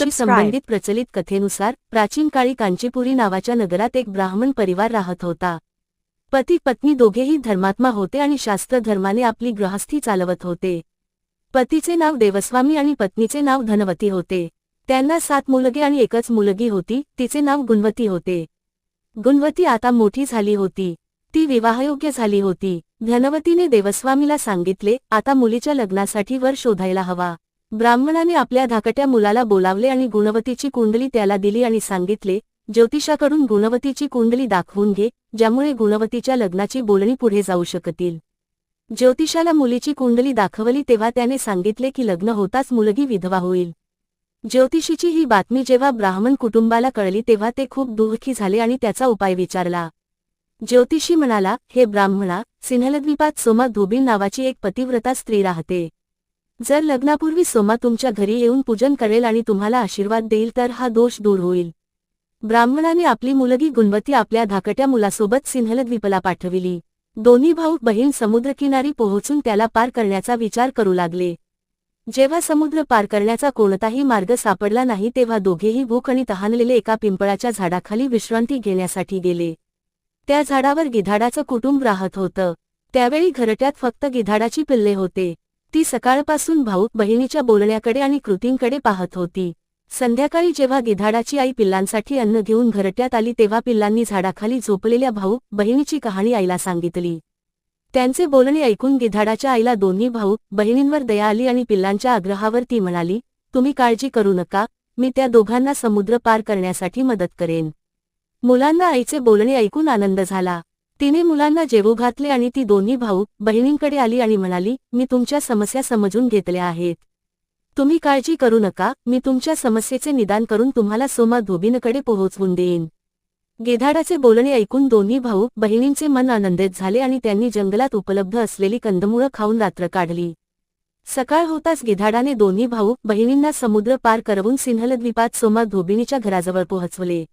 संबंधित प्रचलित कथेनुसार प्राचीन काळी कांचीपुरी नावाच्या नगरात एक ब्राह्मण परिवार राहत होता. पती पत्नी दोघेही धर्मात्मा होते आणि शास्त्र धर्माने आपली गृहस्थी चालवत होते. पतीचे नाव देवस्वामी आणि पत्नीचे नाव धनवती होते. त्यांना 7 मुलगे आणि एकच मुलगी होती, तिचे नाव गुणवती होते. गुणवती आता मोठी झाली होती. ती विवाहयोग्य झाली होती. धनवतीने देवस्वामीला सांगितले, आता मुलीच्या लग्नासाठी वर शोधायला हवा. ब्राह्मणाने आपल्या धाकट्या मुलाला बोलावले आणि गुणवतीची कुंडली त्याला दिली आणि सांगितले, ज्योतिषाकडून गुणवतीची कुंडली दाखवून घे, ज्यामुळे गुणवतीच्या लग्नाची बोलणी पुढे जाऊ शकतील. ज्योतिषाला मुलीची कुंडली दाखवली तेव्हा त्याने सांगितले की लग्न होताच मुलगी विधवा होईल. ज्योतिषीची ही बातमी जेव्हा ब्राह्मण कुटुंबाला कळली तेव्हा ते खूप दुःखी झाले आणि त्याचा उपाय विचारला. ज्योतिषी म्हणाला, हे ब्राह्मणा, सिन्हलद्वीपात सोमा धोबीण नावाची एक पतिव्रता स्त्री राहते. जर लग्नापूर्वी सोमा तुमच्या घरी येऊन पूजन करेल आणि तुम्हाला आशीर्वाद देईल तर हा दोष दूर होईल. ब्राह्मणाने आपली मुलगी गुणवती आपल्या धाकट्या मुलासोबत सिन्हलद्वीपला पाठविली. दोन्ही भाऊ बहीण समुद्रकिनारी पोहोचून त्याला पार करण्याचा विचार करू लागले. जेव्हा समुद्र पार करण्याचा कोणताही मार्ग सापडला नाही तेव्हा दोघेही भूक आणि तहानलेले एका पिंपळाच्या झाडाखाली विश्रांती घेण्यासाठी गेले. त्या झाडावर गिधाडाचं कुटुंब राहत होतं. त्यावेळी घरट्यात फक्त गिधाडाची पिल्ले होते. ती सकाळपासून भाऊ बहिणीच्या बोलण्याकडे आणि कृतींकडे पाहत होती. संध्याकाळी जेव्हा गिधाडाची आई पिल्लांसाठी अन्न घेऊन घरट्यात आली तेव्हा पिल्लांनी झाडाखाली झोपलेल्या भाऊ बहिणीची कहाणी आईला सांगितली. त्यांचे बोलणे ऐकून गिधाडाच्या आईला दोन्ही भाऊ बहिणींवर दया आली आणि पिल्लांच्या आग्रहावर ती म्हणाली, तुम्ही काळजी करू नका, मी त्या दोघांना समुद्र पार करण्यासाठी मदत करेन. मुलांना आईचे बोलणे ऐकून आनंद झाला. तिने मुलांना जेवू घातले आणि ती दोन्ही भाऊ बहिणींकडे आली आणि म्हणाली, मी तुमच्या समस्या समजून घेतल्या आहेत. तुम्ही काळजी करू नका, मी तुमच्या समस्येचे निदान करून तुम्हाला सोमा धोबीणकडे पोहोचवून देईन. गिधाडाचे बोलणे ऐकून दोन्ही भाऊ बहिणींचे मन आनंदित झाले आणि त्यांनी जंगलात उपलब्ध असलेली कंदमुळं खाऊन रात्र काढली. सकाळ होताच गिधाडाने दोन्ही भाऊ बहिणींना समुद्र पार करवून सिन्हलद्वीपात सोमा धोबीणीच्या घराजवळ पोहोचवले.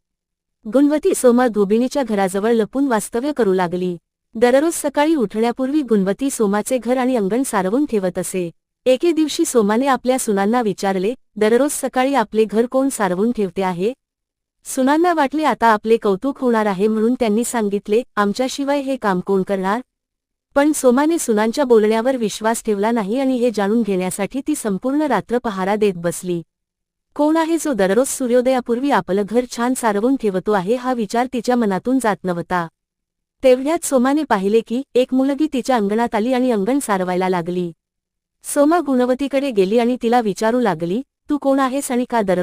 गुणवती सोमा धोबीणीच्या घराजवळ लपून वास्तव्य करू लागली. दररोज सकाळी उठण्यापूर्वी गुणवती सोमाचे घर आणि अंगण सारवून ठेवत असे. एके दिवशी सोमाने आपल्या सुनांना विचारले, दररोज सकाळी आपले घर कोण सारवून ठेवते आहे? सुनांना वाटले आता आपले कौतुक होणार आहे म्हणून त्यांनी सांगितले, आमच्याशिवाय हे काम कोण करणार? पण सोमाने सुनांच्या बोलण्यावर विश्वास ठेवला नाही आणि हे जाणून घेण्यासाठी ती संपूर्ण रात्र पहारा देत बसली. कोण आहे जो दररोज सूर्योदयापूर्वी आपलं घर छान सारवून ठेवतो आहे हा विचार तिच्या मनातून जात नव्हता. तेवढ्यात सोमाने पाहिले की एक मुलगी तिच्या अंगणात आली आणि अंगण सारवायला लागली. सोमा गुणवतीकडे गेली आणि तिला विचारू लागली, तू कोण आहेस आणि का दररोज